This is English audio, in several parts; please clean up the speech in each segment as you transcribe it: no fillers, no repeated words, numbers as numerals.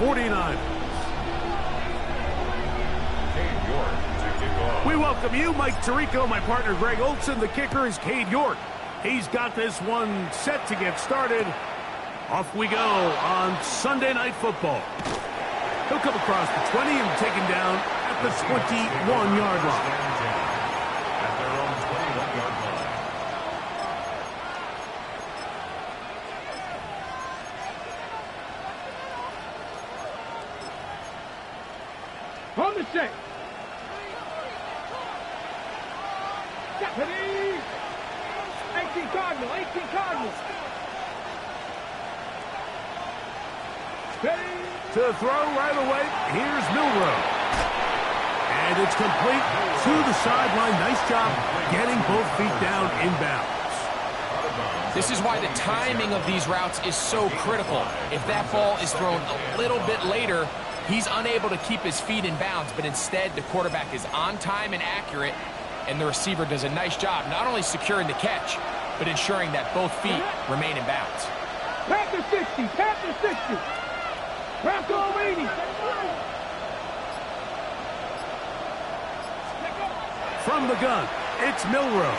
49ers. We welcome you, Mike Tirico, my partner Greg Olson. The kicker is Cade York. He's got this one set to get started. Off we go on Sunday Night Football. He'll come across the 20 and taken down at the 21-yard line. At their own 21-yard line. On the set. 18 Cardinal, 18 Cardinal. To throw right away, here's Milroe. And it's complete to the sideline. Nice job getting both feet down inbounds. This is why the timing of these routes is so critical. If that ball is thrown a little bit later, he's unable to keep his feet in bounds, but instead the quarterback is on time and accurate, and the receiver does a nice job not only securing the catch, but ensuring that both feet remain in bounds. Panther 60, Panther 60. Bronco 80. From the gun, it's Milroe.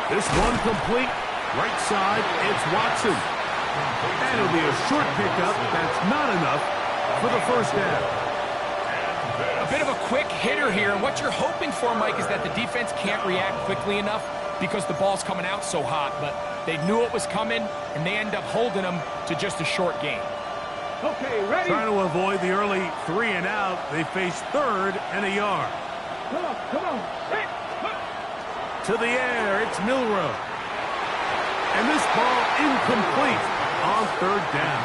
This one complete. Right side, it's Watson. And it'll be a short pickup. That's not enough for the first down. A bit of a quick hitter here. What you're hoping for, Mike, is that the defense can't react quickly enough because the ball's coming out so hot. But they knew it was coming, and they end up holding them to just a short gain. Okay, ready? Trying to avoid the early 3 and out. They face 3rd and a yard. Come on, come on. To the air, it's Milroe. And this ball incomplete on 3rd down.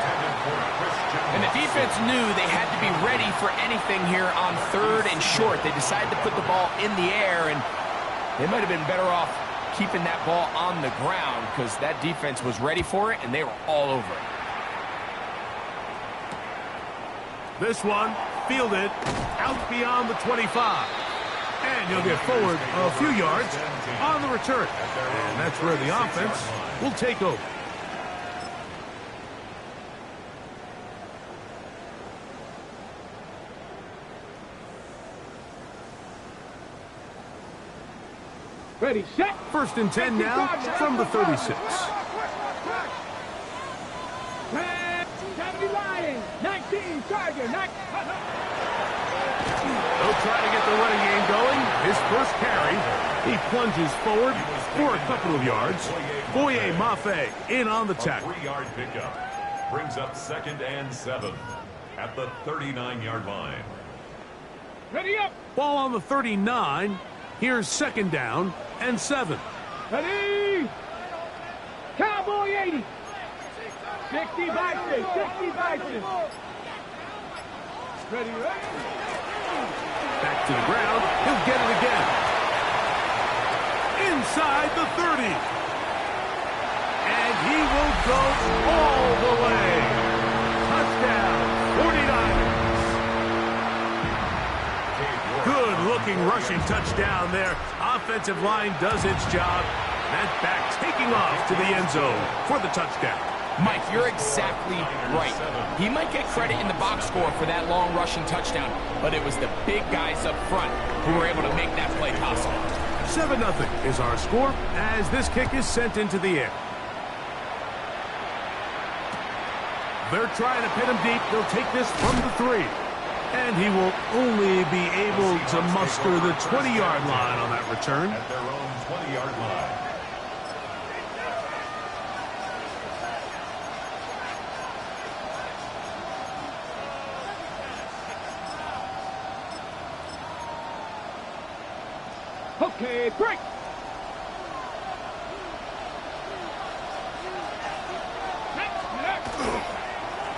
And the defense knew they had to be ready for anything here on 3rd and short. They decided to put the ball in the air, and they might have been better off keeping that ball on the ground because that defense was ready for it, and they were all over it. This one fielded out beyond the 25. And he'll get forward a few yards on the return. And that's where the offense will take over. Ready, set. 1st and 10 now from the 36. 70 Lions, 19 Tiger, 19. They'll try to get the running game going. His first carry, he plunges forward for a couple of yards. Boye Mafe in on the tackle. 3-yard pickup brings up 2nd and 7 at the 39-yard line. Ready up. Ball on the 39. Here's 2nd down and 7. Ready. Cowboy 80. 60 Bison, 60 Bison. Ready, ready. Back to the ground. He'll get it again. Inside the 30. And he will go all the way. Touchdown, 49ers. Good-looking rushing touchdown there. Offensive line does its job. That back taking off to the end zone for the touchdown. Mike, you're exactly right. He might get credit in the box score for that long rushing touchdown, but it was the big guys up front who were able to make that play possible. 7-0 is our score as this kick is sent into the air. They're trying to pin him deep. They'll take this from the 3. And he will only be able to muster the 20-yard line on that return. At their own 20-yard line. Okay, break.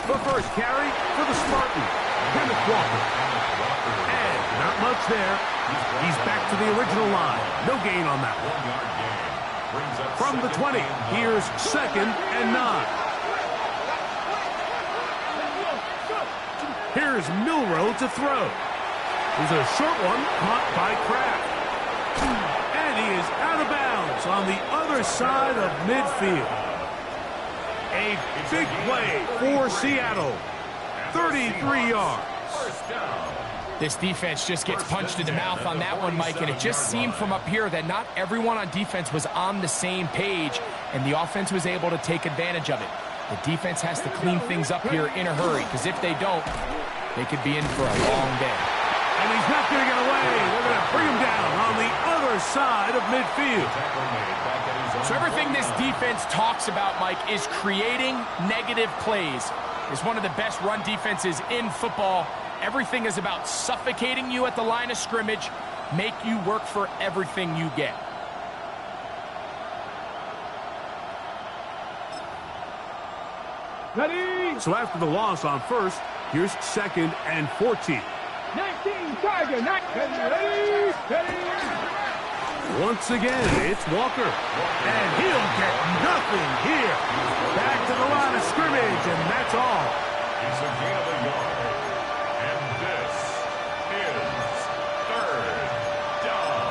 The first carry for the Spartan, Kenneth Walker. And not much there. He's back to the original line. No gain on that one. 1-yard gain brings up From the 20, here's 2nd and 9. Here's Milroe to throw. There's a short one caught by Kraft. And he is out of bounds on the other side of midfield. A big play for Seattle. 33 yards. First down. This defense just gets punched in the mouth on that one, Mike, and it just seemed from up here that not everyone on defense was on the same page, and the offense was able to take advantage of it. The defense has to clean things up here in a hurry, because if they don't, they could be in for a long day. And he's not going to get away. They're going to bring him down on the other side of midfield. So everything this defense talks about, Mike, is creating negative plays. It's one of the best run defenses in football. Everything is about suffocating you at the line of scrimmage, make you work for everything you get. Ready? So after the loss on first, here's 2nd and 14. 19, Tiger, 19. Ready? Ready? Once again, it's Walker. And he'll get nothing here. Back to the line of scrimmage, and that's all. It's a gain of a yard. And this is 3rd down.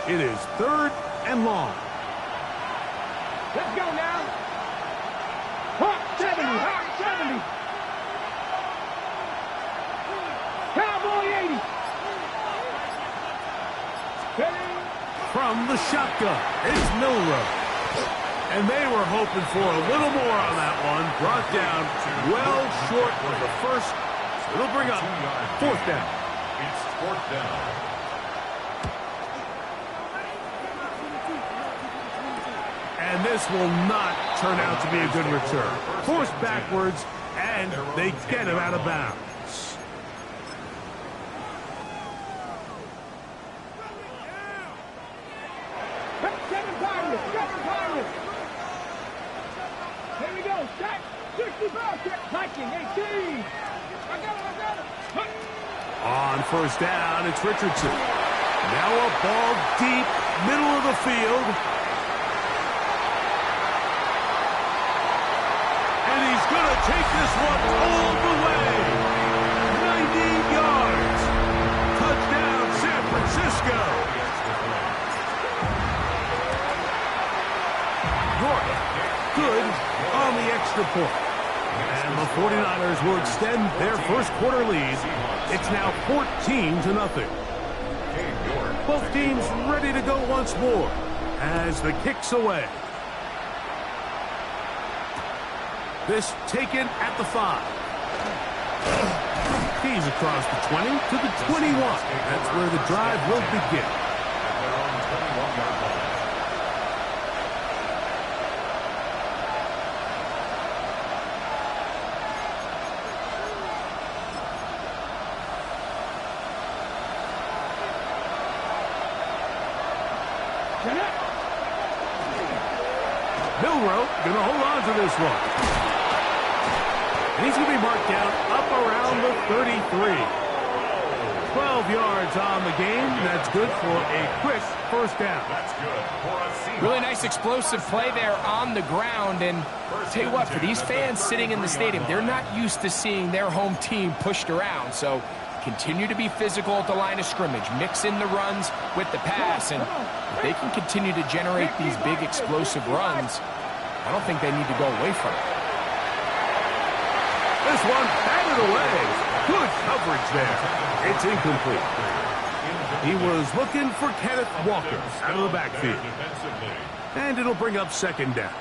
It is 3rd and long. Let's go now. Hot 70, hot 70. Cowboy 80. Ready? From the shotgun, it's Milrow. And they were hoping for a little more on that one. Brought down well short of the first. So it'll bring up 4th down. It's 4th down. And this will not turn out to be a good return. Forced backwards, and they get him out of bounds. Seven Pirates. Here we go. Shot 65. Viking 18. I got it. On first down, it's Richardson. Now a ball deep, middle of the field. And he's going to take this one all the way. 90 yards. Touchdown, San Francisco. York, good on the extra point. And the 49ers will extend their first quarter lead. It's now 14-0. Both teams ready to go once more as the kick's away. This taken at the 5. He's across the 20 to the 21. That's where the drive will begin. Milrow going to hold on to this one. And he's going to be marked down up around the 33. 12 yards on the game. That's good for a quick first down. That's good for a seat. Really nice explosive play there on the ground. And I'll tell you what, for these fans sitting in the stadium, they're not used to seeing their home team pushed around. So continue to be physical at the line of scrimmage. Mix in the runs with the pass. And if they can continue to generate these big explosive runs, I don't think they need to go away from it. This one batted away. Good coverage there. It's incomplete. He was looking for Kenneth Walker out of the backfield. And it'll bring up 2nd down.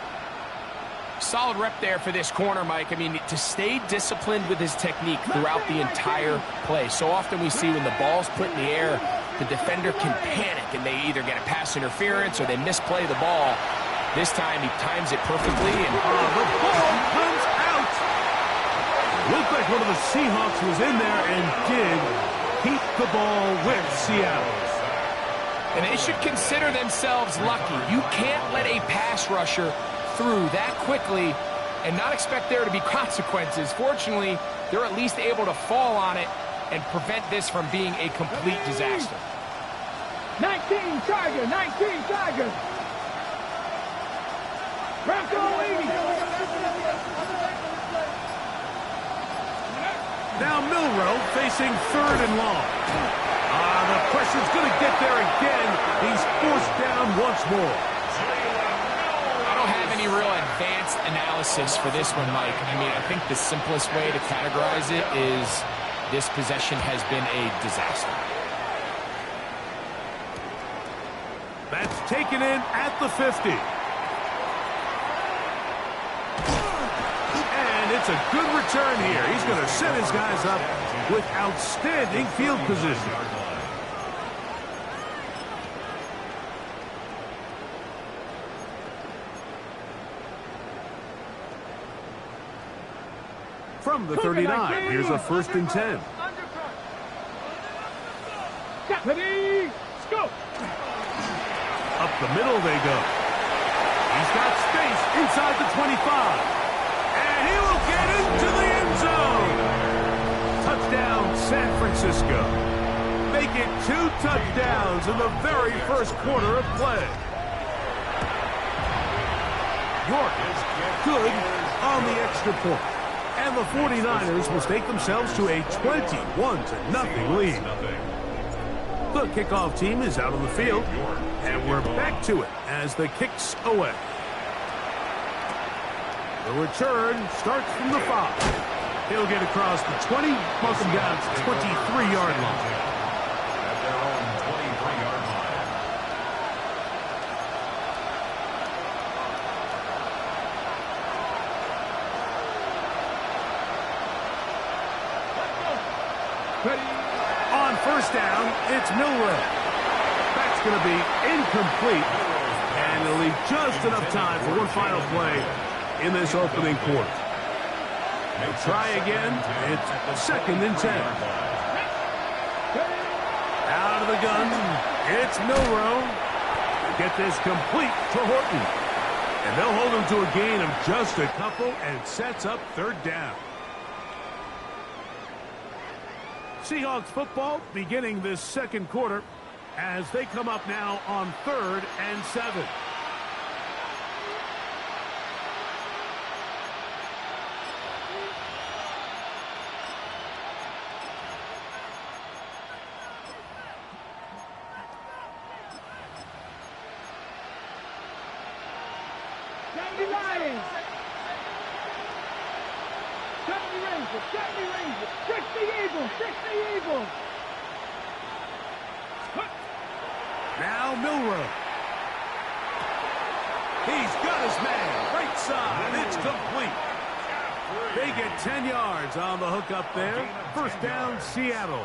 Solid rep there for this corner, Mike. I mean, to stay disciplined with his technique throughout the entire play. So often we see when the ball's put in the air, the defender can panic and they either get a pass interference or they misplay the ball. This time he times it perfectly and the ball comes out. Looked like one of the Seahawks was in there and did keep the ball with Seattle. And they should consider themselves lucky. You can't let a pass rusher through that quickly and not expect there to be consequences. Fortunately, they're at least able to fall on it and prevent this from being a complete disaster. 19 Tiger, 19 Tiger. Bronco 80. Now Milrow facing 3rd and long. The pressure's going to get there again. He's forced down once more. I don't have any any real advanced analysis for this one, Mike. I mean, I think the simplest way to categorize it is this possession has been a disaster. That's taken in at the 50. And it's a good return here. He's going to set his guys up with outstanding field position. From the 39, here's a 1st and 10. Ready, go! Up the middle they go. He's got space inside the 25. And he will get into the end zone. Touchdown, San Francisco. Make it 2 touchdowns in the very first quarter of play. York is good on the extra point. And the 49ers will stake themselves to a 21-0 lead. The kickoff team is out on the field, and we're back to it as the kick's away. The return starts from the 5. He'll get across the 20, mark him down to the 23-yard line. At their own 23-yard line. Ready, On first down, it's Milroe. That's going to be incomplete, and it'll leave just enough time for one final play in this opening quarter. They'll try again. It's 2nd and 10. Out of the gun, it's Milroe. Get this complete to Horton. And they'll hold him to a gain of just a couple, and it sets up 3rd down. Seahawks football beginning this second quarter as they come up now on 3rd and 7. down the Lions! Check the Rangers, check the Rangers, check the Eagles, check the Eagles! Now Milroe. He's got his man, right side, it's complete. They get 10 yards on the hook up there. First down, Seattle.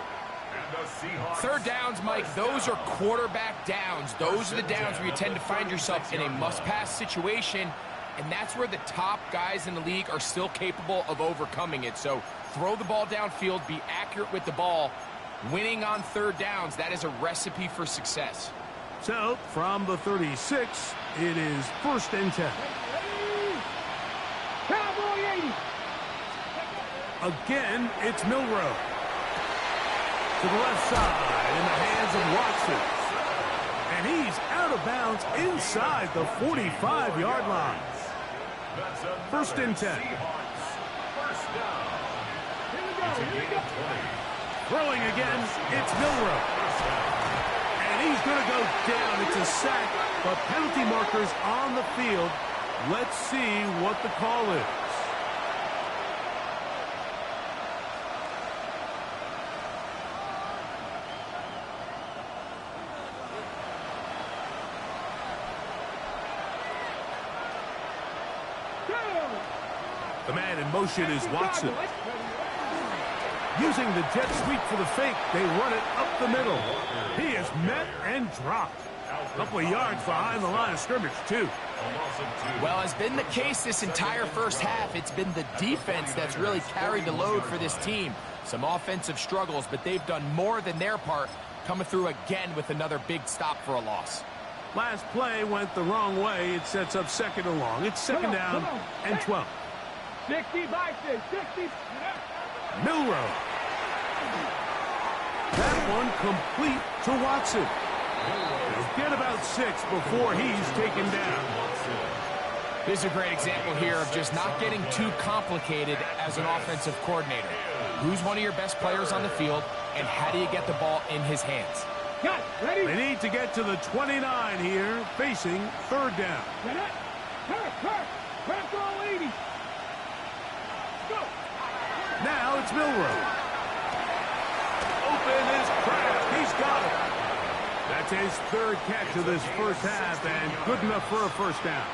3rd downs, Mike, those are quarterback downs. Those are the downs where you tend to find yourself in a must-pass situation, and that's where the top guys in the league are still capable of overcoming it. So throw the ball downfield, be accurate with the ball. Winning on 3rd downs, that is a recipe for success. So, from the 36, it is 1st and 10. Cowboy 80! Again, it's Milroe. To the left side, in the hands of Watson. And he's out of bounds inside the 45-yard line. 1st and 10. Throwing again, it's Milroe. And he's going to go down. It's a sack, but penalty markers on the field. Let's see what the call is. The man in motion is Watson. Using the jet sweep for the fake, they run it up the middle. He is met and dropped. A couple of yards behind the line of scrimmage, too. Well, has been the case this entire first half. It's been the defense that's really carried the load for this team. Some offensive struggles, but they've done more than their part, coming through again with another big stop for a loss. Last play went the wrong way. It sets up 2nd and long. It's 2nd down and 12. 60 by 60. Milroe. That one complete to Watson. He'll get about 6 before he's taken down. This is a great example here of just not getting too complicated as an offensive coordinator. Who's one of your best players on the field, and how do you get the ball in his hands? Got ready. They need to get to the 29 here, facing 3rd down. Pass all 80. Go. Now it's Milroe. Open is Kraft. He's got it. That's his third catch of this first half, and good enough for a first down.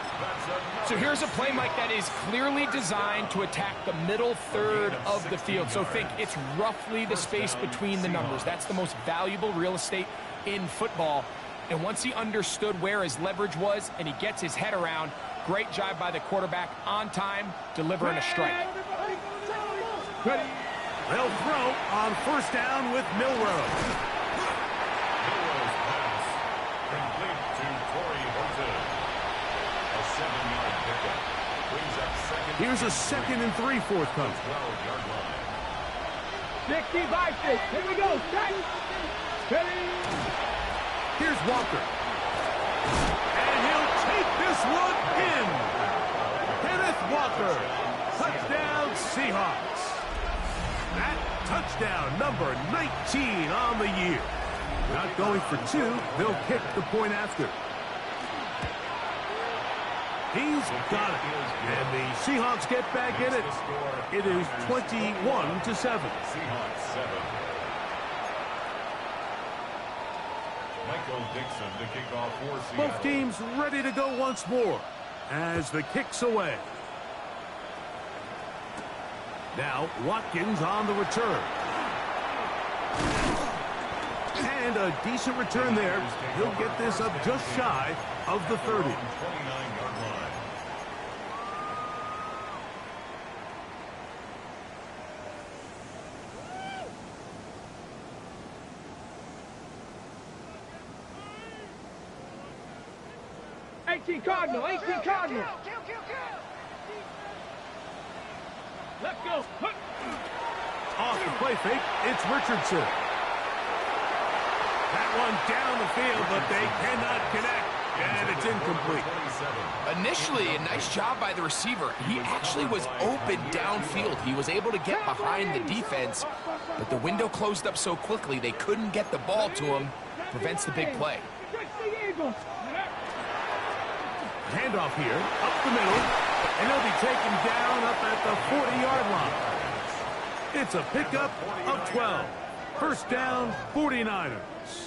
So here's a play, Mike, that is clearly designed to attack the middle third of the field. So think it's roughly the space between the numbers. That's the most valuable real estate in football. And once he understood where his leverage was and he gets his head around, great job by the quarterback on time, delivering a strike. They'll throw on first down with Milroe. Milroe's pass complete to Torrey Horton. A 7-yard pickup brings up second. Here's a 2nd and 3 forthcoming. 12-yard line. 65 6. Here we go. Set. Ready. Here's Walker. And he'll take this one in. Kenneth Walker. Touchdown Seahawks. That touchdown number 19 on the year. Not going for 2. They'll kick the point after. He's got it. And the Seahawks get back in it. It is 21-7. Seahawks 7. Michael Dixon to kick off for Seattle. Both teams ready to go once more as the kick's away. Now Watkins on the return. And a decent return there. He'll get this up just shy of the 30. 29-yard line. Cardinal. 18 Cardinal. Let's go. Off the play fake, it's Richardson. That one down the field, but they cannot connect, and it's incomplete. Initially, a nice job by the receiver. He actually was open downfield. He was able to get behind the defense, but the window closed up so quickly they couldn't get the ball to him. Prevents the big play. Handoff here, up the middle, and he'll be taken down up at the 40-yard line. It's a pickup of 12. First down, 49ers.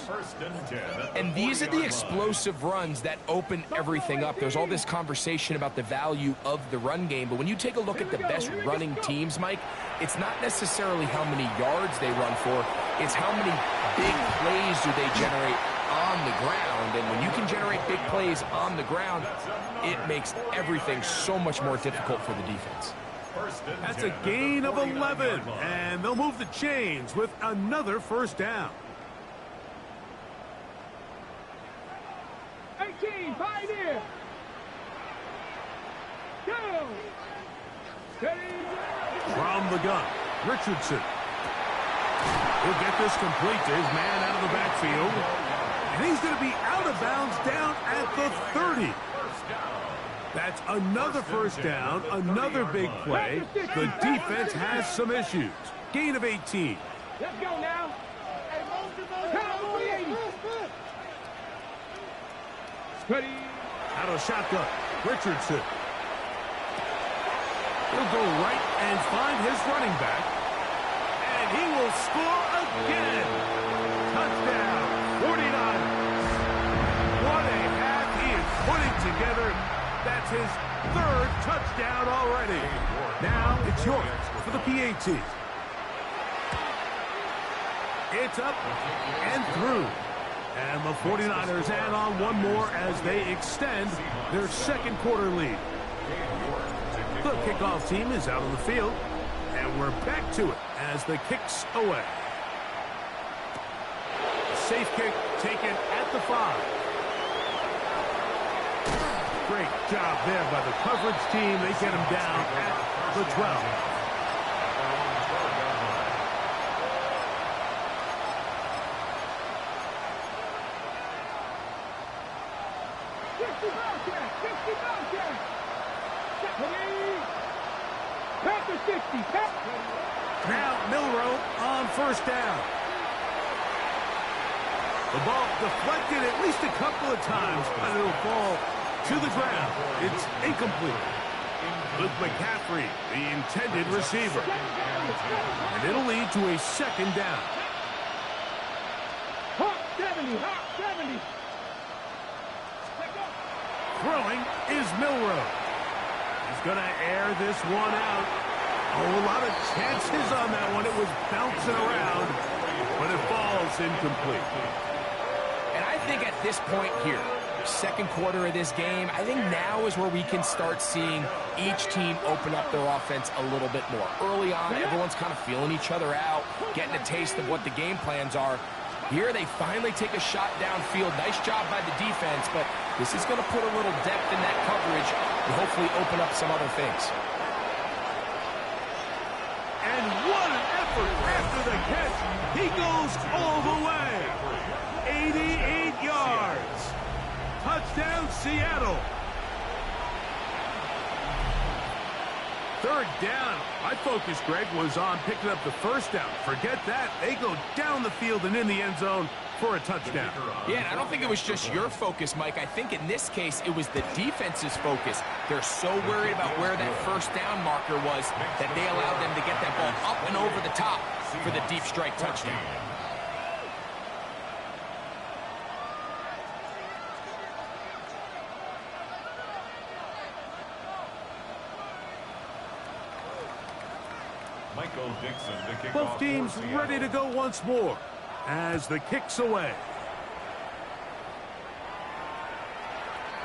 First and 10. And these are the explosive runs that open everything up. There's all this conversation about the value of the run game, but when you take a look at the best running teams, Mike, it's not necessarily how many yards they run for, it's how many big plays do they generate on the ground. And when you can generate big plays on the ground, it makes everything so much more difficult for the defense. That's a gain of 11, and they'll move the chains with another first down. 18, Pioneer. Go. From the gun, Richardson. He'll get this complete to his man out of the backfield. And he's going to be out of bounds down at the 30. That's another first down, another big play. The defense has some issues. Gain of 18. Let's go now. Ready. Out of shotgun, Richardson. He'll go right and find his running back. And he will score again. Touchdown, 49ers. What a half he is putting together. That's his third touchdown already. Now it's York for the PAT. It's up and through. And the 49ers add on one more as they extend their second quarter lead. The kickoff team is out on the field, and we're back to it as the kick's away. Safe kick taken at the 5. Great job there by the coverage team. They get him down at the 12. Now Milroe on first down. The ball deflected at least a couple of times, but it'll fall to the ground. It's incomplete. Luke McCaffrey, the intended receiver. And it'll lead to a second down. Hawk 70, Hawk 70. Throwing is Milroe. He's going to air this one out. Oh, a lot of chances on that one. It was bouncing around, but it falls incomplete. And I think at this point here, second quarter of this game, I think now is where we can start seeing each team open up their offense a little bit more. Early on, everyone's kind of feeling each other out, getting a taste of what the game plans are. Here, they finally take a shot downfield. Nice job by the defense, but this is going to put a little depth in that coverage and hopefully open up some other things. And what an effort after the catch. He goes all the way. 88 yards. Touchdown, Seattle. Third down. My focus, Greg, was on picking up the first down. Forget that. They go down the field and in the end zone for a touchdown. Yeah, and I don't think it was just your focus, Mike. I think in this case, it was the defense's focus. They're so worried about where that first down marker was that they allowed them to get that ball up and over the top for the deep strike touchdown. Both teams ready to go once more as the kick's away.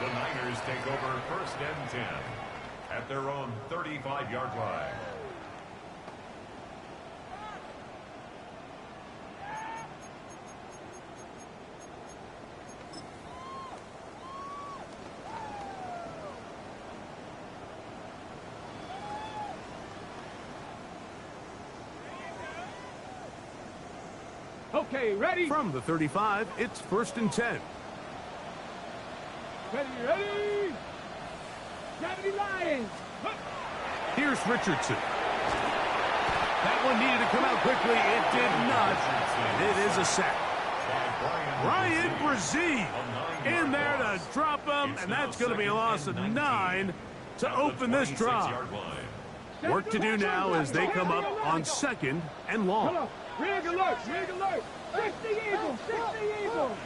The Niners take over first and 10 at their own 35-yard line. Okay, ready? From the 35, it's first and 10. Ready? 70 Lions. Here's Richardson. That one needed to come out quickly. It did not. It is a sack. Ryan Brzee in there to drop him, and that's going to be a loss of 9 to open this drive. Work to do now as they come up on second and long. Rig alert, rig alert. 60 Eagles, 60 Eagles.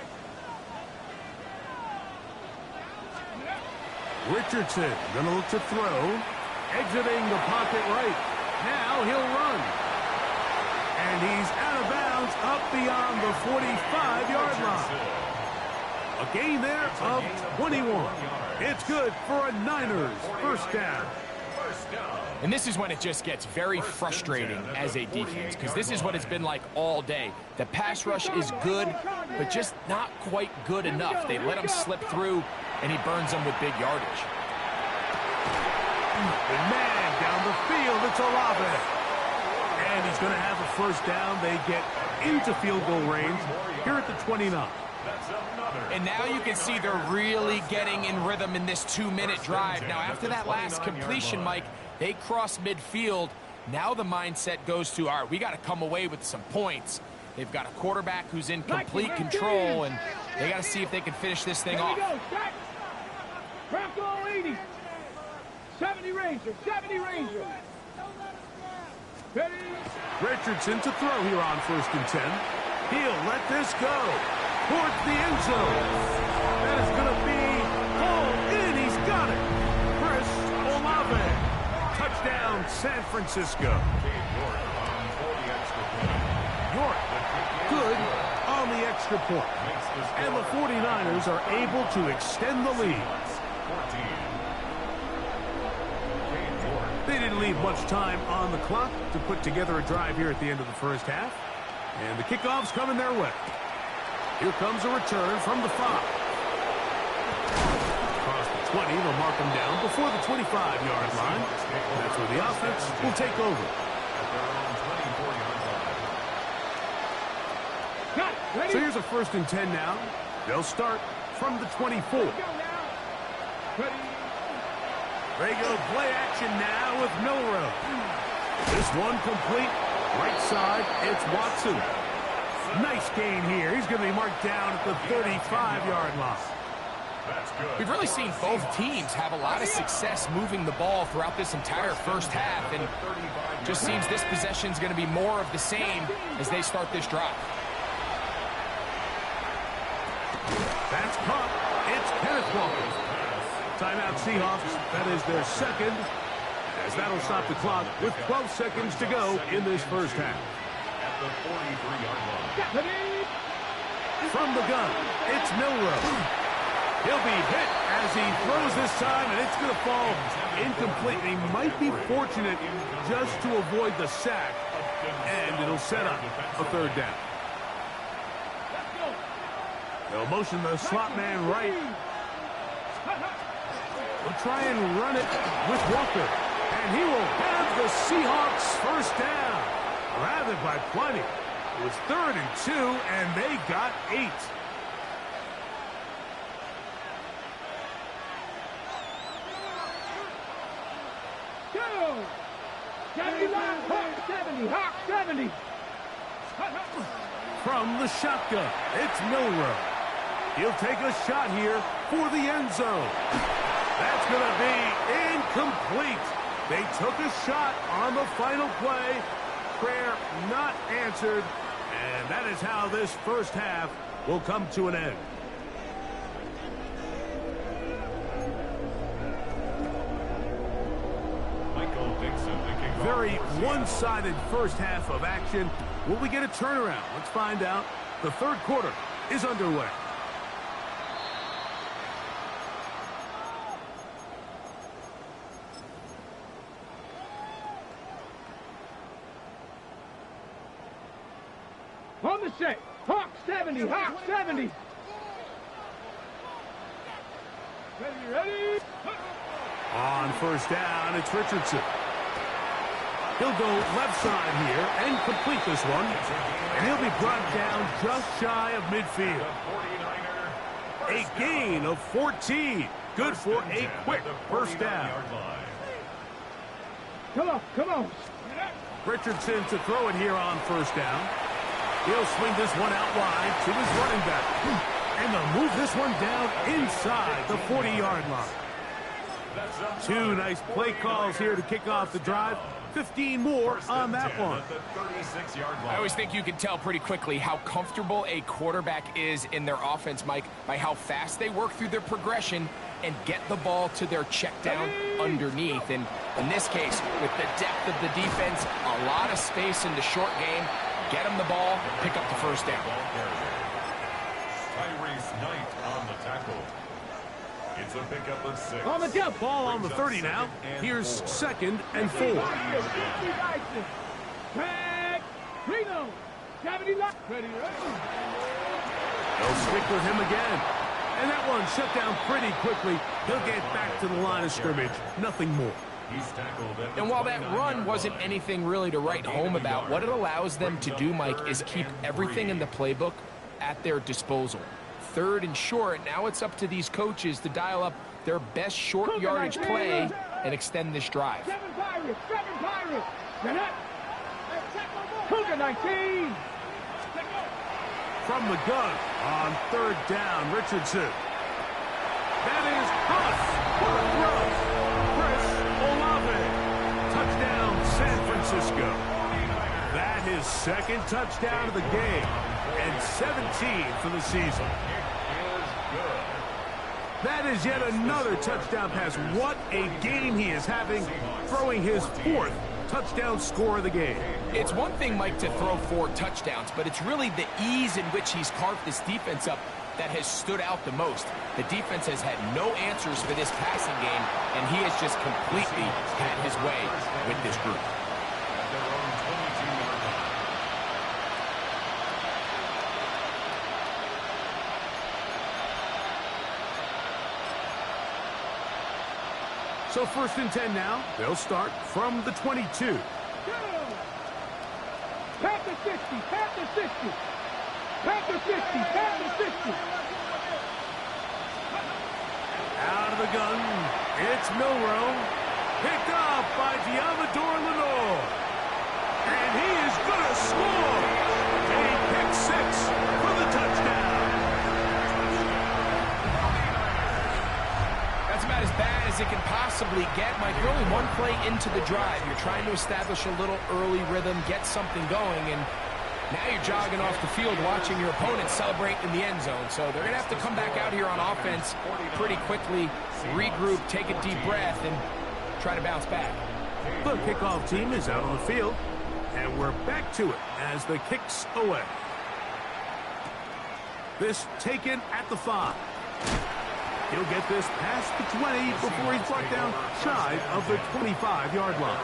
Richardson gonna look to throw, exiting the pocket right. Now he'll run. And he's out of bounds up beyond the 45-yard line. A gain there of 21. It's good for a Niners first down. And this is when it just gets very frustrating as a defense, because this is what it's been like all day. The pass rush is good, but just not quite good enough. They let him slip through, and he burns them with big yardage. The man down the field, it's Olave. And he's going to have a first down. They get into field goal range here at the 29. And now you can see they're really getting in rhythm in this 2-minute drive. Now, after that last completion, Mike, they cross midfield. Now the mindset goes to, all right, we got to come away with some points. They've got a quarterback who's in complete control, and they got to see if they can finish this thing off. Bronco 80. 70 Ranger, 70 Ranger. Ready? Richardson to throw here on first and 10. He'll let this go towards the end zone. That is going to be hauled in. He's got it. Chris Olave. Touchdown, San Francisco. York, good on the extra point. And the 49ers are able to extend the lead. They didn't leave much time on the clock to put together a drive here at the end of the first half. And the kickoff's coming their way. Here comes a return from the 5. Across the 20, they'll mark them down before the 25-yard line. That's where the offense will take over. So here's a first and 10 now. They'll start from the 24. They go play action now with Milroe. This one complete. Right side, it's Watson. Nice gain here. He's going to be marked down at the 35-yard line. We've really seen both teams have a lot of success moving the ball throughout this entire first half, and just seems this possession's going to be more of the same as they start this drive. That's caught. It's Kenneth Walker. Timeout Seahawks. That is their second, as that'll stop the clock with 12 seconds to go in this first half. At the 43-yard line. From the gun, it's Milroe. He'll be hit as he throws this time, and it's going to fall incomplete. He might be fortunate just to avoid the sack, and it'll set up a third down. They'll motion the slot man right. They'll try and run it with Walker, and he will have the Seahawks first down. Rather by plenty. It was 3rd and 2, and they got 8. Go! 70, Hawk 70. From the shotgun, it's Milroe. He'll take a shot here for the end zone. That's going to be incomplete. They took a shot on the final play. Prayer not answered. And that is how this first half will come to an end. Very one-sided first half of action. Will we get a turnaround? Let's find out. The third quarter is underway. On the set. Hawk 70. Hawk 70. Ready. On first down, it's Richardson. He'll go left side here and complete this one. And he'll be brought down just shy of midfield. A gain of 14. Good for a quick first down. Come on. Richardson to throw it here on first down. He'll swing this one out wide to his running back. And they'll move this one down inside the 40-yard line. 2 nice play calls here to kick off the drive. 15 more on that one. I always think you can tell pretty quickly how comfortable a quarterback is in their offense, Mike, by how fast they work through their progression and get the ball to their check down underneath. And in this case, with the depth of the defense, a lot of space in the short game, get them the ball, pick up the first down. Tyrese Knight on the tackle. It's a pickup of 6. On the jump. Ball on the 30 now. Here's 2nd and 4. Tag. Reno. 70 left. Ready. They'll stick with him again. And that one shut down pretty quickly. He'll get back to the line of scrimmage. Nothing more. And while that run wasn't anything really to write home about, what it allows them to do, Mike, is keep everything in the playbook at their disposal. 3rd and short, now it's up to these coaches to dial up their best short yardage play and extend this drive. 7 Pirates. Get up. Cougar 19. From the gun on 3rd down, Richardson. That is Huss for the throw. Touchdown, San Francisco. That is 2nd touchdown of the game and 17 for the season. That is yet another touchdown pass. What a game he is having, throwing his 4th touchdown score of the game. It's one thing, Mike, to throw 4 touchdowns, but it's really the ease in which he's carved this defense up that has stood out the most. The defense has had no answers for this passing game, and he has just completely had his way with this group. So 1st and 10 now. They'll start from the 22. Panther 60. Panther 60. Panther 50, Panther 50. Out of the gun, it's Milroe. Picked off by Diamador Lenore. And he is going to score. A pick 6 for the touchdown. forget, Mike, you're only one play into the drive. You're trying to establish a little early rhythm, get something going, and now you're jogging off the field watching your opponent celebrate in the end zone. So they're going to have to come back out here on offense pretty quickly, regroup, take a deep breath, and try to bounce back. The kickoff team is out on the field, and we're back to it as the kick's away. This taken at the 5. He'll get this past the 20 before he's brought down shy of the 25-yard line.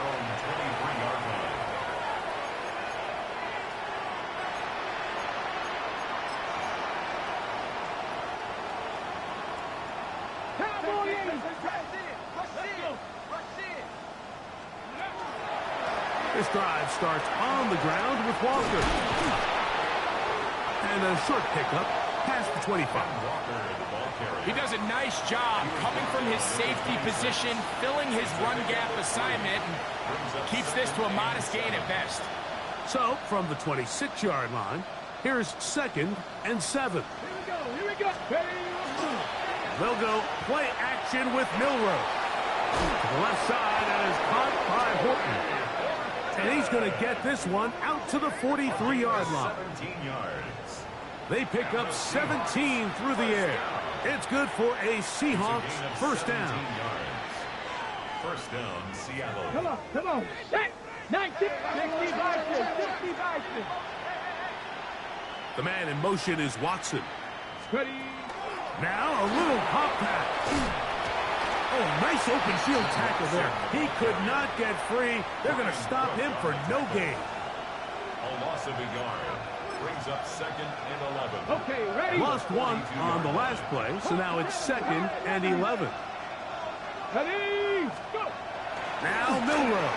This drive starts on the ground with Walker. And a short pickup past the 25. He does a nice job coming from his safety position, filling his run gap assignment, and keeps this to a modest gain at best. So, from the 26-yard line, here's 2nd and 7. Here we go. They'll go play action with Milroe. To the left side, and is caught by Horton. And he's going to get this one out to the 43-yard line. 17 yards. They pick up 17 through the air. It's good for a Seahawks first down. First down, Seattle. Come on. 19, 65. The man in motion is Watson. Ready. Now a little pop pass. Oh, nice open field tackle there. He could not get free. They're going to stop him for no gain. A loss of a yard. Brings up 2nd and 11. Okay, ready. Lost one on the last play, so now it's 2nd and 11. Ready. Go. Now Milroe.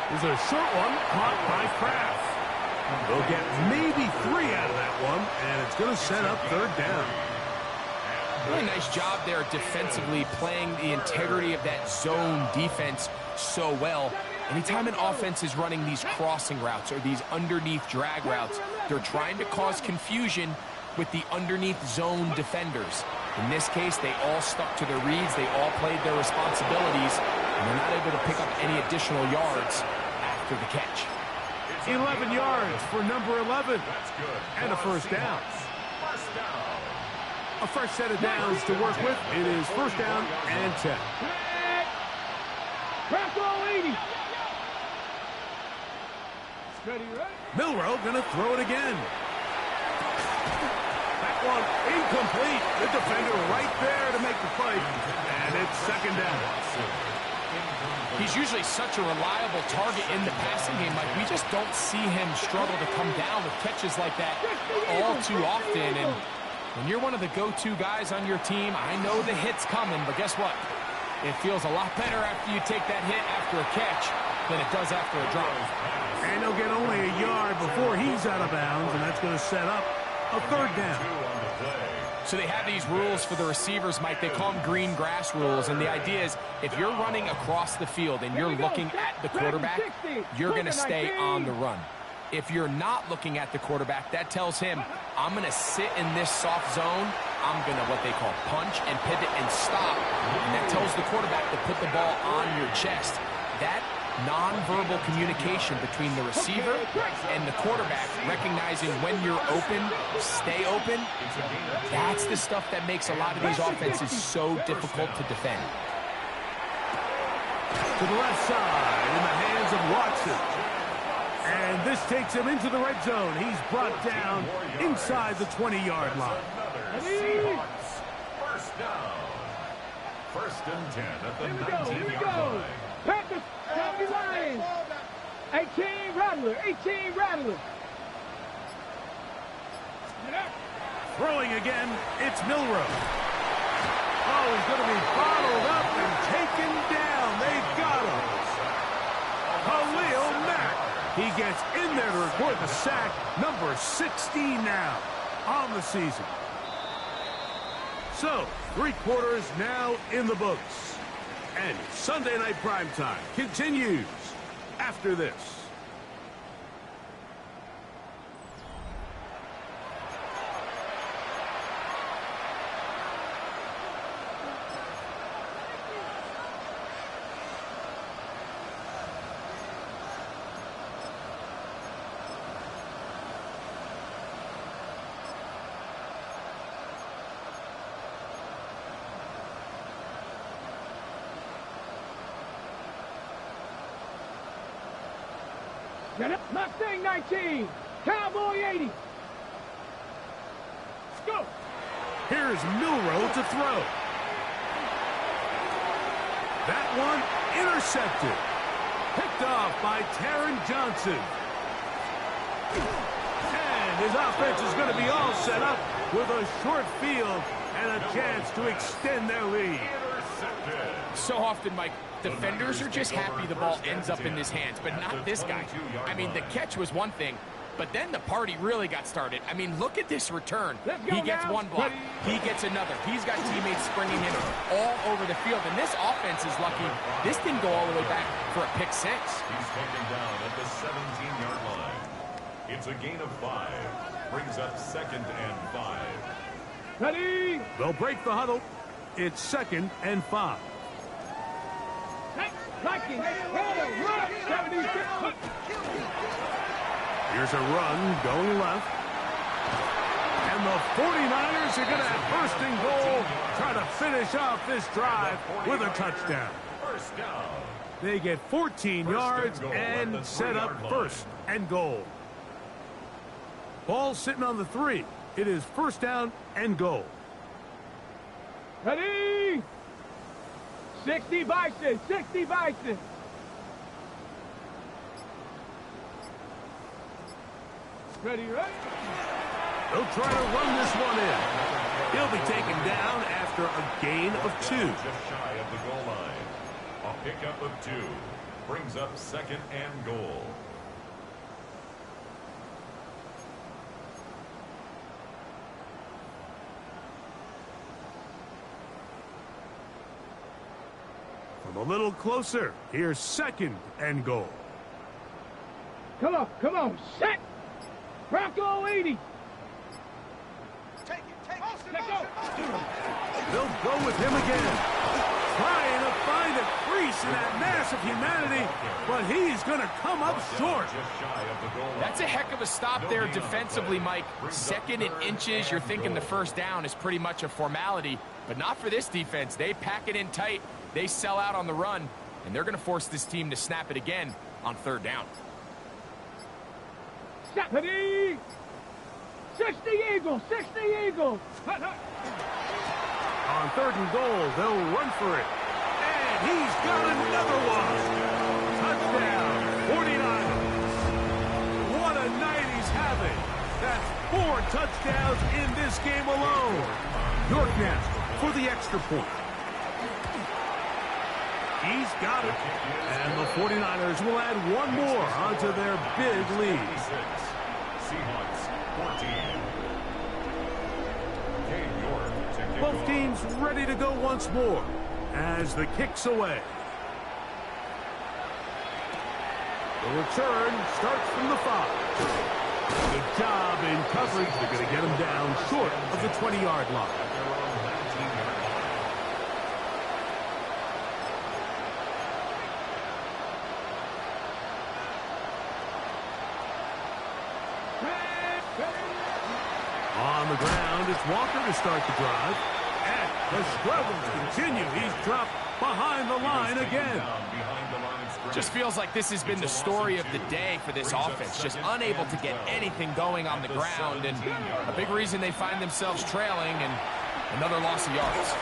There's a short one caught by Kraft. They'll get maybe 3 out of that one, and it's going to set up 3rd down. Really nice job there defensively, playing the integrity of that zone defense so well. Anytime an offense is running these crossing routes or these underneath drag routes, they're trying to cause confusion with the underneath zone defenders. In this case, they all stuck to their reads, they all played their responsibilities, and they're not able to pick up any additional yards after the catch. 11 yards for number 11. And a first down. A fresh set of downs to work with. It is first down and 10. Crack all 80. Ready. Milroe going to throw it again. That one incomplete. The defender right there to make the fight. And it's 2nd down. He's usually such a reliable target in the passing game. Like, we just don't see him struggle to come down with catches like that all too often. And when you're one of the go-to guys on your team, I know the hit's coming, but guess what? It feels a lot better after you take that hit after a catch than it does after a drop. And he'll get only a yard before he's out of bounds, and that's going to set up a 3rd down. So they have these rules for the receivers, Mike. They call them green grass rules, and the idea is if you're running across the field and you're looking at the quarterback, you're going to stay on the run. If you're not looking at the quarterback, that tells him, I'm going to sit in this soft zone. I'm going to what they call punch and pivot and stop. And that tells the quarterback to put the ball on your chest. That nonverbal communication between the receiver and the quarterback, recognizing when you're open, stay open, that's the stuff that makes a lot of these offenses so difficult to defend. To the left side in the hands of Watson. And this takes him into the red zone. He's brought down inside the 20-yard line. First down. 1st and 10 at the 19-yard line. Packers, 79. 18 Rattler. Throwing again, it's Milroe. Oh, he's going to be bottled up and taken down. They've got him. Khalil Mack. He gets in there to record the sack, number 60 now on the season. So, 3 quarters now in the books. And Sunday Night Primetime continues after this. Get up. Mustang 19. Cowboy 80. Let's go. Here's Milrow to throw. That one intercepted. Picked off by Taron Johnson. And his offense is going to be all set up with a short field and a chance to extend their lead. So often, Mike, defenders are just happy the ball ends up in his hands, but not this guy. I mean, the catch was one thing, but then the party really got started. I mean, look at this return. He gets one block. He gets another. He's got teammates springing him all over the field, and this offense is lucky. This didn't go all the way back for a pick six. He's taken down at the 17-yard line. It's a gain of 5. Brings up 2nd and 5. Ready. They'll break the huddle. It's 2nd and 5. Viking. Run. 76. Here's a run going left. And the 49ers are going to have first and goal, try to finish off this drive with a touchdown. First down. They get 14 yards and set up first and goal. Ball sitting on the 3. It is first down and goal. Ready. 60 Bison. 60 Bison. Ready, right? They'll try to run this one in. He'll be taken down after a gain of 2. Just shy of the goal line. A pickup of 2. Brings up 2nd and goal. From a little closer, here's 2nd and goal. Come on. Set. Bronco 80. Take it. Let go. They'll go with him again. Trying to find a crease in that mass of humanity, but he's going to come up short. Just shy of the goal line. That's a heck of a stop there defensively, Mike. 2nd and inches, you're thinking the first down is pretty much a formality, but not for this defense. They pack it in tight, they sell out on the run, and they're going to force this team to snap it again on 3rd down. Ready. 60 Eagles. 60 Eagles. On 3rd and goal, they'll run for it. And he's got another one. Touchdown, 49ers. What a night he's having. That's 4 touchdowns in this game alone. York now for the extra point. He's got it. And the 49ers will add one more onto their big lead. Seahawks 14. York. Both teams ready to go once more as the kick's away. The return starts from the 5. Good job in coverage. They're going to get him down short of the 20-yard line. On the ground, it's Walker to start the drive. And the struggles continue. He's dropped behind the line again. Just feels like this has been the story of the day for this offense. Just unable to get anything going on the ground. And a big reason they find themselves trailing and another loss of yards.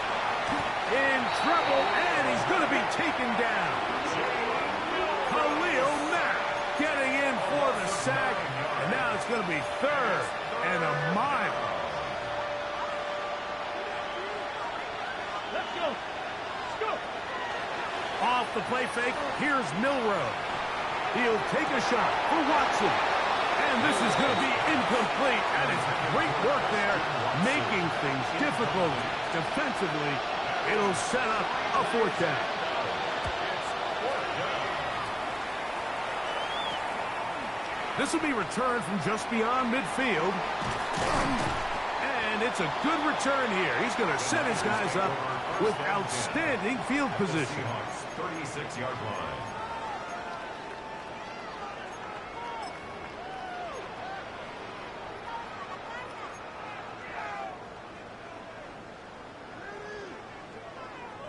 In trouble, and he's going to be taken down. Khalil Mack getting in for the sack. And now it's going to be 3rd and a mile. Let's go. Let's go. Off the play fake, here's Milrow. He'll take a shot for Watson. And this is going to be incomplete. That is great work there, making things difficult defensively. It'll set up a 4th down. This will be returned from just beyond midfield. And it's a good return here. He's going to set his guys up with outstanding field position. 36-yard line.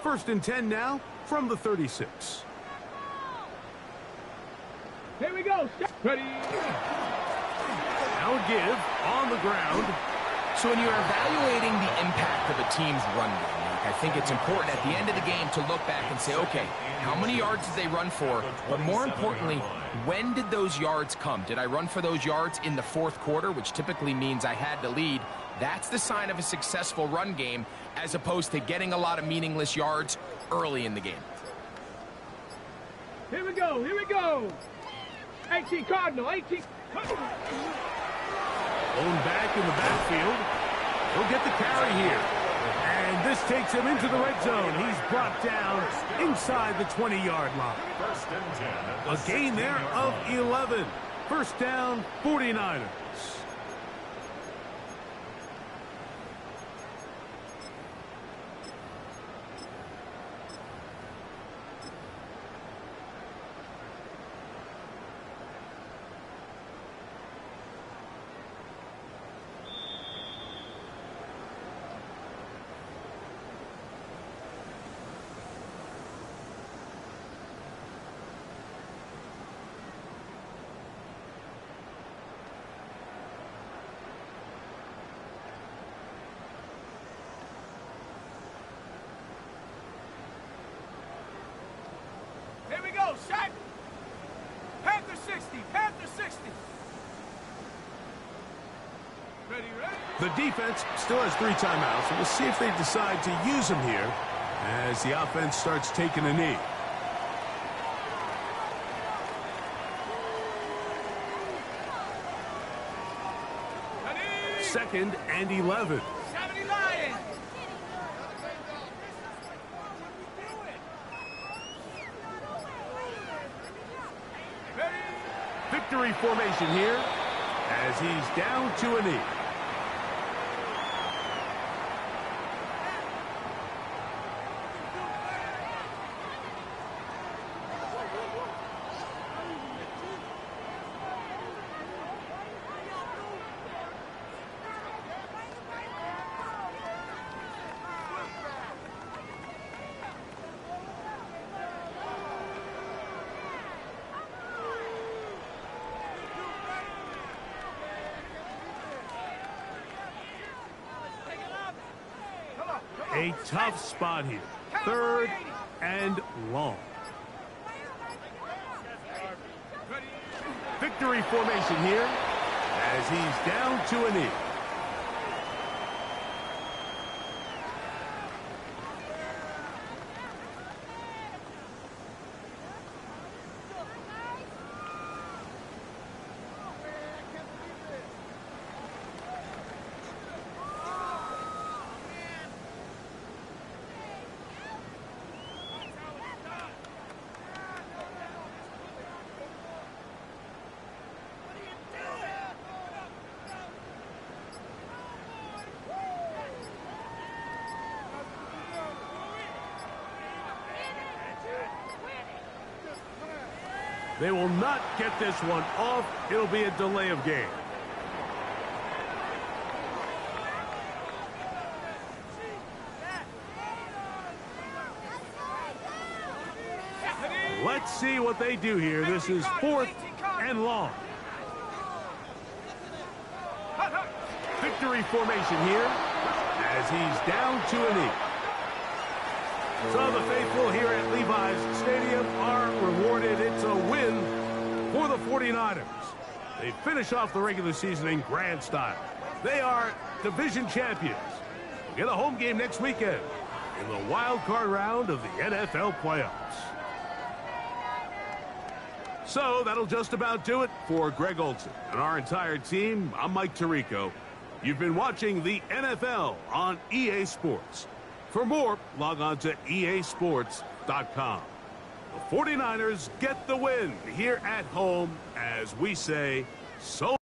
First and 10 now from the 36. Here we go. Ready. Now a give on the ground. So when you're evaluating the impact of a team's run game, I think it's important at the end of the game to look back and say, okay, how many yards did they run for? But more importantly, when did those yards come? Did I run for those yards in the fourth quarter, which typically means I had the lead? That's the sign of a successful run game, as opposed to getting a lot of meaningless yards early in the game. Here we go. Here we go. 18 Cardinal. 18. Going back in the backfield. He'll get the carry here. And this takes him into the red zone. He's brought down inside the 20-yard line. First and 10 at the A gain there of 11. First down, 49ers. Here we go, shot. Panther 60, Panther 60. Ready, ready. The defense still has 3 timeouts, and we'll see if they decide to use them here as the offense starts taking a knee. Ready. Second and 11. 70 Lions. Victory formation here as he's down to a knee. A tough spot here. Third and long. Victory formation here as he's down to a knee. They will not get this one off. It'll be a delay of game. Let's see what they do here. This is 4th and long. Victory formation here as he's down to a knee. So the faithful here at Levi's Stadium are rewarded. It's a win for the 49ers. They finish off the regular season in grand style. They are division champions. Get a home game next weekend in the wild card round of the NFL playoffs. So that'll just about do it for Greg Olson and our entire team. I'm Mike Tirico. You've been watching the NFL on EA Sports. For more, log on to easports.com. The 49ers get the win here at home as we say, so